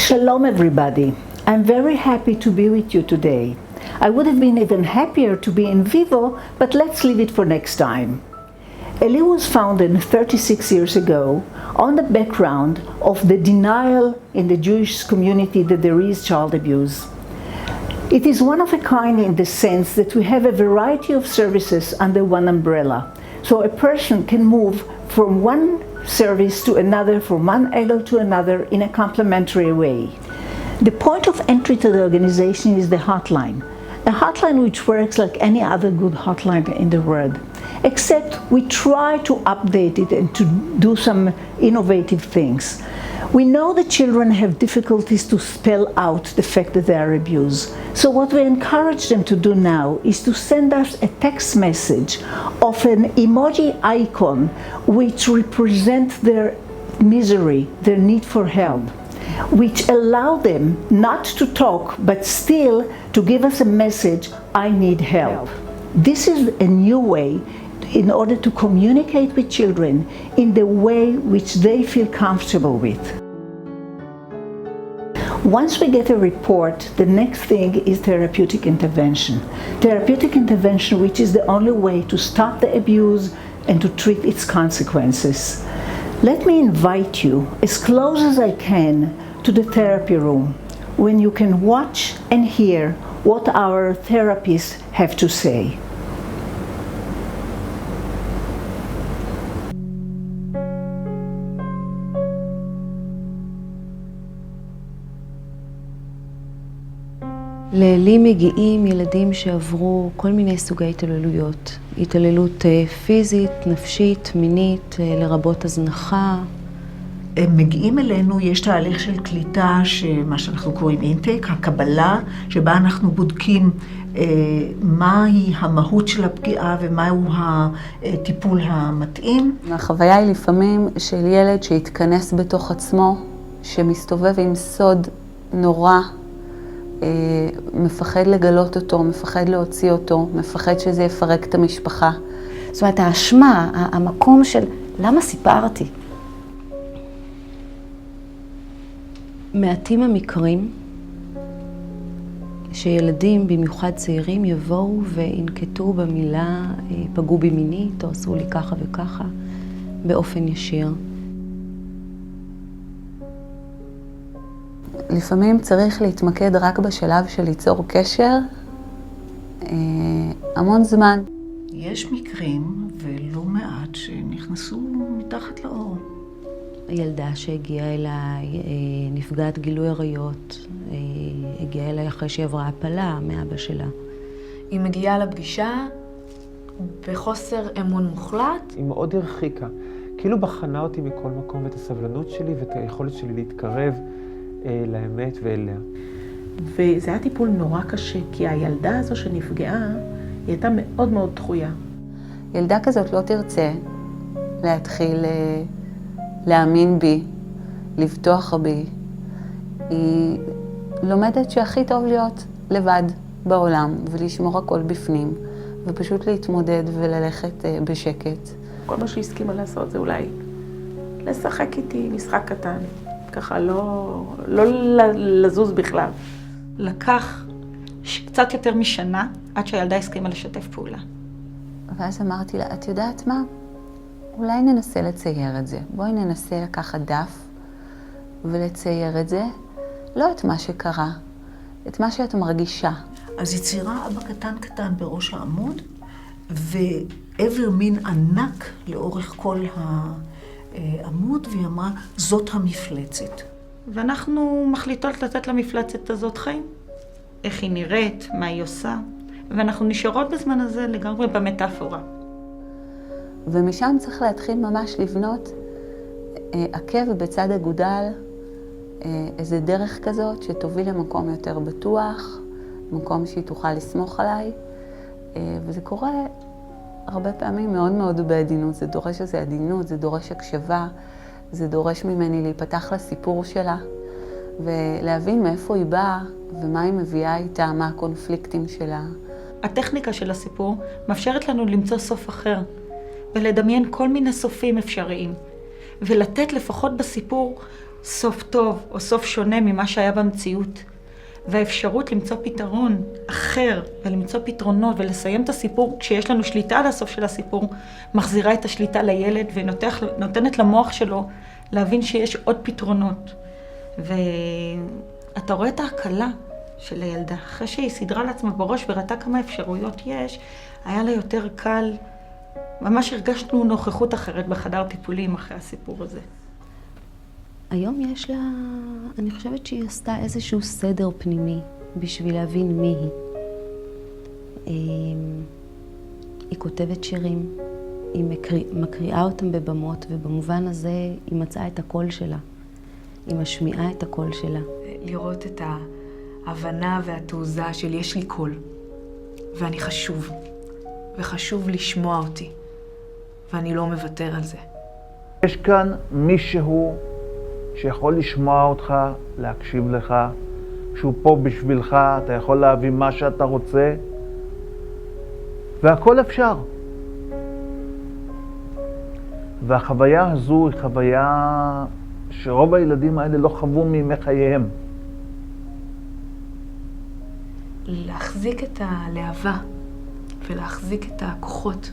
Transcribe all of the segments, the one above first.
Shalom everybody. I'm very happy to be with you today. I would have been even happier to be in vivo, but let's leave it for next time. ELI was founded 36 years ago on the background of the denial in the Jewish community that there is child abuse. It is one of a kind in the sense that we have a variety of services under one umbrella. So a person can move from one service to another, from one angle to another in a complementary way. The point of entry to the organization is the hotline. A hotline which works like any other good hotline in the world, except we try to update it and to do some innovative things. We know that children have difficulties to spell out the fact that they are abused. So what we encourage them to do now is to send us a text message of an emoji icon which represents their misery, their need for help, which allow them not to talk, but still to give us a message, I need help. This is a new way in order to communicate with children in the way which they feel comfortable with. Once we get a report, the next thing is therapeutic intervention. Therapeutic intervention, which is the only way to stop the abuse and to treat its consequences. Let me invite you, as close as I can, to the therapy room, when you can watch and hear what our therapists have to say. לאלי מגיעים ילדים שעברו כל מיני סוגי התעללויות. התעללות פיזית, נפשית, מינית, לרבות הזנחה. הם מגיעים אלינו, יש תהליך של קליטה, מה שאנחנו קוראים אינטייק, הקבלה, שבה אנחנו בודקים מהי המהות של הפגיעה ומהו הטיפול המתאים. החוויה היא לפעמים של ילד שהתכנס בתוך עצמו, שמסתובב עם סוד נורא, מפחד לגלות אותו, מפחד להוציא אותו, מפחד שזה יפרק את המשפחה. זאת אומרת, האשמה, המקום של למה סיפרתי? מעטים המקרים שילדים, במיוחד צעירים, יבואו וינקטו במילה פגעו בי מינית או עשו לי ככה וככה באופן ישיר. לפעמים צריך להתמקד רק בשלב של ליצור קשר המון זמן. יש מקרים ולא מעט שנכנסו מתחת לאור. הילדה שהגיעה אליי, נפגעת גילוי עריות, הגיעה אליי אחרי שהיא עברה הפלה מאבא שלה. היא מגיעה לפגישה בחוסר אמון מוחלט. היא מאוד הרחיקה, כאילו בחנה אותי מכל מקום, את הסבלנות שלי ואת היכולת שלי להתקרב לאמת ואליה. וזה היה טיפול נורא קשה, כי הילדה הזו שנפגעה, היא הייתה מאוד מאוד דחויה. ילדה כזאת לא תרצה להתחיל להאמין בי, לבטוח בי. היא לומדת שהכי טוב להיות לבד בעולם ולשמור הכל בפנים, ופשוט להתמודד וללכת בשקט. כל מה שהיא הסכימה לעשות זה אולי לשחק איתי משחק קטן. ככה לא לזוז בכלל. לקח קצת יותר משנה עד שהילדה הסכימה לשתף פעולה. ואז אמרתי לה, את יודעת מה? אולי ננסה לצייר את זה. בואי ננסה לקחת דף ולצייר את זה. לא את מה שקרה, את מה שאת מרגישה. אז היא ציירה אבא קטן קטן בראש העמוד, ועבר מין ענק לאורך כל העמוד, והיא אמרה, זאת המפלצת. ואנחנו מחליטות לתת למפלצת הזאת חיים. איך היא נראית, מה היא עושה, ואנחנו נשארות בזמן הזה לגמרי במטאפורה. ומשם צריך להתחיל ממש לבנות עקב בצד אגודל, איזה דרך כזאת שתוביל למקום יותר בטוח, מקום שהיא תוכל לסמוך עליי, וזה קורה הרבה פעמים מאוד מאוד בעדינות. זה דורש איזו עדינות, זה דורש הקשבה, זה דורש ממני להיפתח לסיפור שלה, ולהבין מאיפה היא באה ומה היא מביאה איתה, מה הקונפליקטים שלה. הטכניקה של הסיפור מאפשרת לנו למצוא סוף אחר, ולדמיין כל מיני סופים אפשריים, ולתת לפחות בסיפור סוף טוב או סוף שונה ממה שהיה במציאות. והאפשרות למצוא פתרון אחר ולמצוא פתרונות ולסיים את הסיפור כשיש לנו שליטה על הסוף של הסיפור, מחזירה את השליטה לילד ונותנת למוח שלו להבין שיש עוד פתרונות. ואתה רואה את ההקלה של הילדה. אחרי שהיא סדרה לעצמה בראש וראתה כמה אפשרויות יש, היה לה יותר קל. ממש הרגשנו נוכחות אחרת בחדר טיפולים אחרי הסיפור הזה. היום יש לה, אני חושבת שהיא עשתה איזשהו סדר פנימי בשביל להבין מי היא. היא כותבת שירים, היא מקריאה אותם בבמות, ובמובן הזה היא מצאה את הקול שלה. היא משמיעה את הקול שלה. לראות את ההבנה והתעוזה של יש לי קול, ואני חשוב, וחשוב לשמוע אותי, ואני לא מוותר על זה. יש כאן מישהו שיכול לשמוע אותך, להקשיב לך, שהוא פה בשבילך, אתה יכול להביא מה שאתה רוצה, והכל אפשר. והחוויה הזו היא חוויה שרוב הילדים האלה לא חוו מימי חייהם. להחזיק את הלהבה ולהחזיק את הכוחות,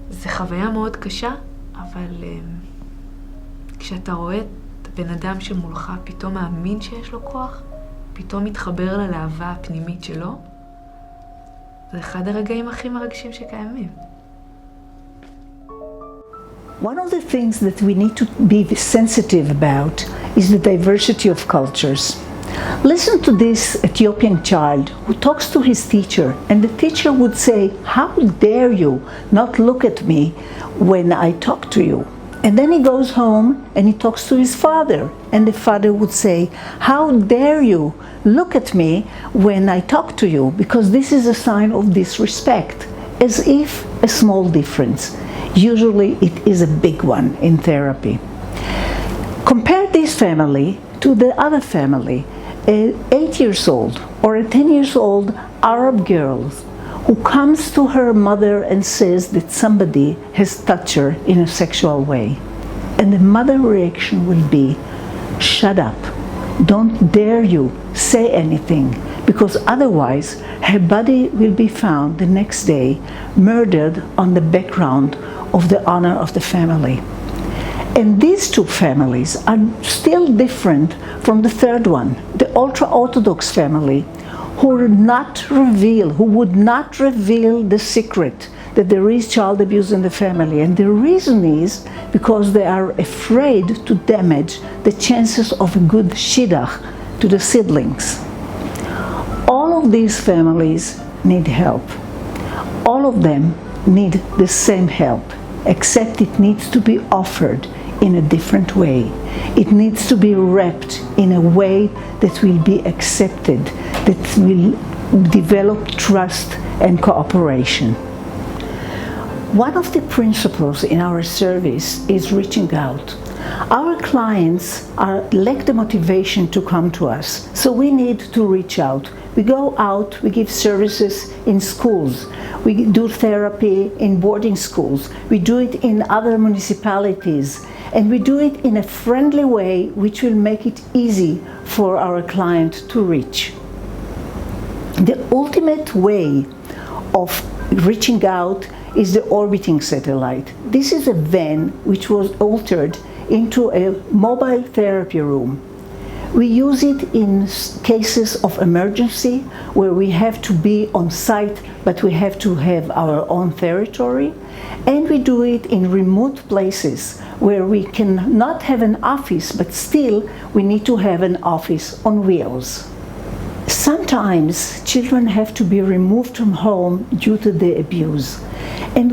זה חוויה מאוד קשה, אבל כשאתה רואה את הבן אדם שמולך פתאום מאמין שיש לו כוח, פתאום מתחבר ללהבה הפנימית שלו, זה אחד הרגעים הכי מרגשים שקיימים. One of the things that we need to be sensitive about is the diversity of cultures. Listen to this Ethiopian child who talks to his teacher, and the teacher would say, "How dare you not look at me when I talk to you?" And then he goes home and he talks to his father, and the father would say, "How dare you look at me when I talk to you, because this is a sign of disrespect," as if a small difference. Usually it is a big one in therapy. Compare this family to the other family, an 8 years old or a 10 years old Arab girl who comes to her mother and says that somebody has touched her in a sexual way. And the mother reaction will be, "Shut up, don't dare you say anything," because otherwise her body will be found the next day murdered on the background of the honor of the family. And these two families are still different from the third one, the ultra-Orthodox family, who would not reveal the secret that there is child abuse in the family. And the reason is because they are afraid to damage the chances of a good shidduch to the siblings. All of these families need help. All of them need the same help, except it needs to be offered in a different way. It needs to be wrapped in a way that will be accepted, that will develop trust and cooperation. One of the principles in our service is reaching out. Our clients lack the motivation to come to us, so we need to reach out. We go out, we give services in schools, we do therapy in boarding schools, we do it in other municipalities, and we do it in a friendly way which will make it easy for our client to reach. The ultimate way of reaching out is the orbiting satellite. This is a van which was altered into a mobile therapy room. We use it in cases of emergency where we have to be on site, but we have to have our own territory. And we do it in remote places where we cannot have an office, but still we need to have an office on wheels. Sometimes children have to be removed from home due to the abuse. And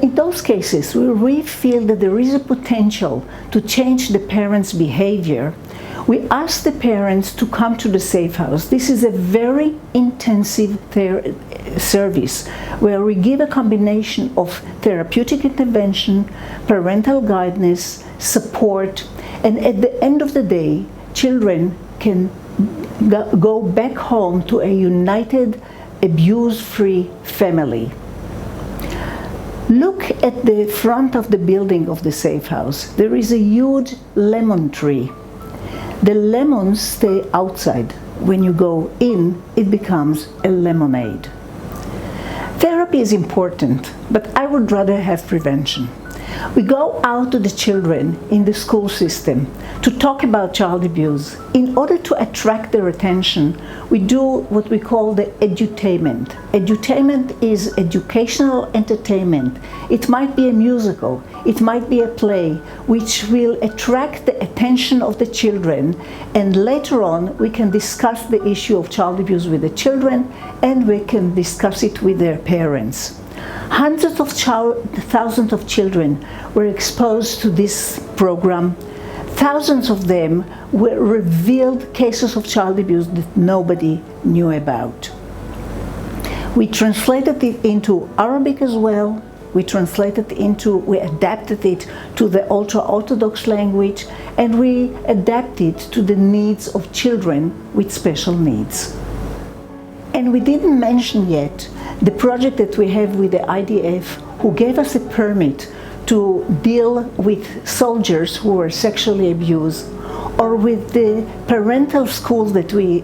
in those cases where we feel that there is a potential to change the parents' behavior, we ask the parents to come to the safe house. This is a very intensive service where we give a combination of therapeutic intervention, parental guidance, support, and at the end of the day, children can go back home to a united, abuse-free family. Look at the front of the building of the safe house. There is a huge lemon tree. The lemons stay outside. When you go in, it becomes a lemonade. Therapy is important, but I would rather have prevention. We go out to the children in the school system to talk about child abuse. In order to attract their attention, we do what we call the edutainment. Edutainment is educational entertainment. It might be a musical, it might be a play, which will attract the attention of the children, and later on we can discuss the issue of child abuse with the children, and we can discuss it with their parents. Hundreds of thousands of children were exposed to this program. Thousands of them were revealed cases of child abuse that nobody knew about. We translated it into Arabic as well. We adapted it to the ultra-Orthodox language, and we adapted it to the needs of children with special needs. And we didn't mention yet the project that we have with the IDF, who gave us a permit to deal with soldiers who were sexually abused, or with the parental schools that we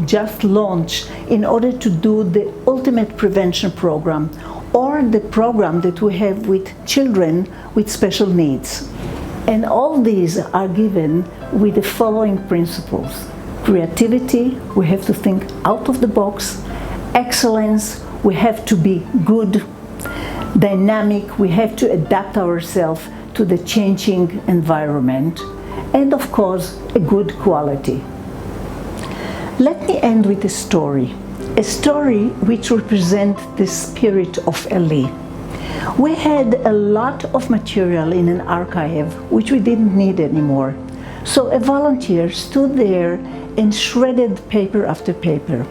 just launched in order to do the ultimate prevention program, or the program that we have with children with special needs. And all these are given with the following principles. Creativity, we have to think out of the box. Excellence, we have to be good. Dynamic, we have to adapt ourselves to the changing environment. And of course, a good quality. Let me end with a story which represents the spirit of ELI. We had a lot of material in an archive which we didn't need anymore. So a volunteer stood there and shredded paper after paper.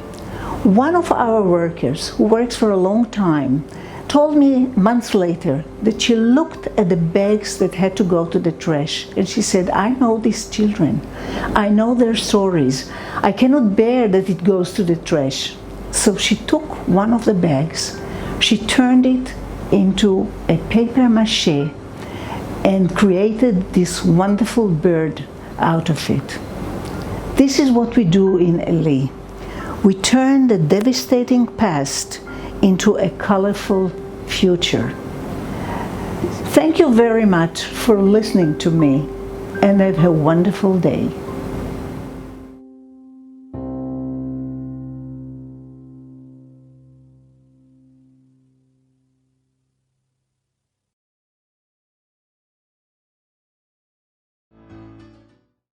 One of our workers, who works for a long time, told me months later that she looked at the bags that had to go to the trash, and she said, I know these children. I know their stories. I cannot bear that it goes to the trash. So she took one of the bags, she turned it into a paper mache and created this wonderful bird out of it. This is what we do in ELI. We turn the devastating past into a colorful future. Thank you very much for listening to me, and have a wonderful day.